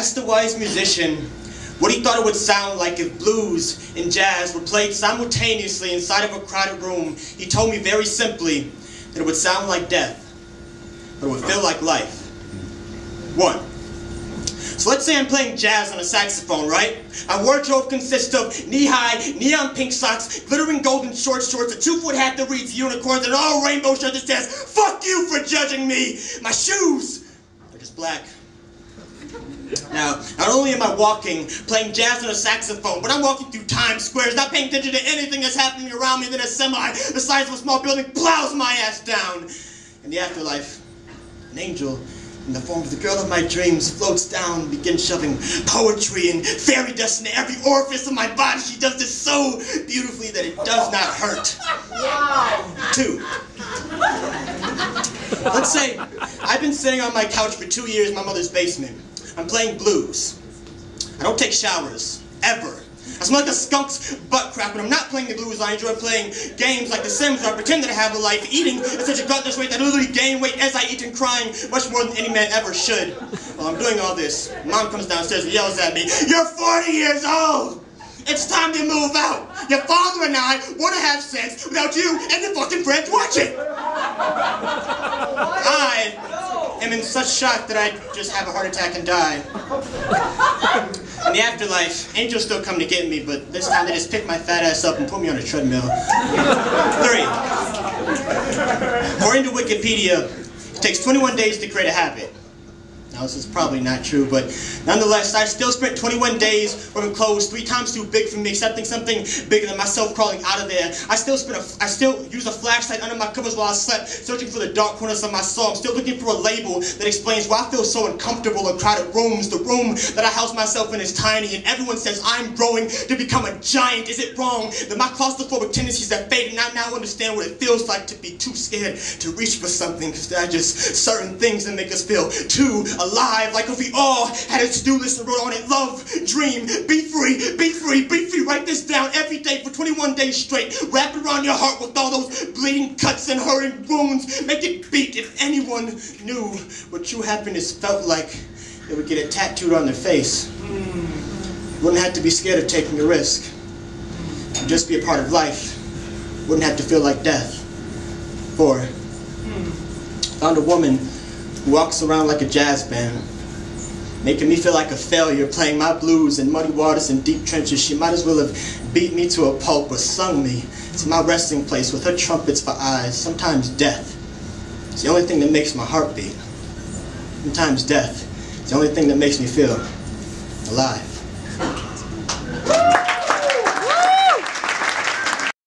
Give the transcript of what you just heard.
asked the wise musician what he thought it would sound like if blues and jazz were played simultaneously inside of a crowded room, he told me very simply that it would sound like death, but it would feel like life. One. So let's say I'm playing jazz on a saxophone, right? Our wardrobe consists of knee-high, neon pink socks, glittering golden short shorts, a 2-foot hat that reads unicorns, and an all-rainbow shirt that says, "Fuck you for judging me!" My shoes are just black. Now, not only am I playing jazz on a saxophone, but I'm walking through Times Square, not paying attention to anything that's happening around me, then a semi the size of a small building plows my ass down. In the afterlife, an angel in the form of the girl of my dreams floats down and begins shoving poetry and fairy dust into every orifice of my body. She does this so beautifully that it does not hurt. Wow. 2. Let's say I've been sitting on my couch for 2 years in my mother's basement. I'm playing blues. I don't take showers, ever. I smell like a skunk's butt crack when I'm not playing the blues. I enjoy playing games like The Sims where I pretend that I have a life, eating at such a gluttonous rate that I literally gain weight as I eat and crying much more than any man ever should. While I'm doing all this, Mom comes downstairs and yells at me, "You're 40 years old! It's time to move out! Your father and I want to have sex without you and the fucking friends watching!" I am in such shock that I just have a heart attack and die. In the afterlife, angels still come to get me, but this time they just pick my fat ass up and put me on a treadmill. 3. According to Wikipedia, it takes 21 days to create a habit. Now, this is probably not true, but nonetheless, I still spent 21 days wearing clothes 3 times too big for me, accepting something bigger than myself crawling out of there. I still used a flashlight under my covers while I slept, searching for the dark corners of my soul. I'm still looking for a label that explains why I feel so uncomfortable in crowded rooms. The room that I house myself in is tiny, and everyone says I'm growing to become a giant. Is it wrong that my claustrophobic tendencies have faded, and I now understand what it feels like to be too scared to reach for something, because there are just certain things that make us feel too alive, like if we all had a to-do list and wrote on it, love, dream, be free, be free, be free. Write this down every day for 21 days straight. Wrap it around your heart with all those bleeding cuts and hurting wounds. Make it beat. If anyone knew what true happiness felt like, they would get it tattooed on their face. Wouldn't have to be scared of taking a risk. It would just be a part of life. Wouldn't have to feel like death. 4. Found a woman who walks around like a jazz band, making me feel like a failure, playing my blues in muddy waters and deep trenches. She might as well have beat me to a pulp or sung me to my resting place with her trumpets for eyes. Sometimes death is the only thing that makes my heart beat. Sometimes death is the only thing that makes me feel alive.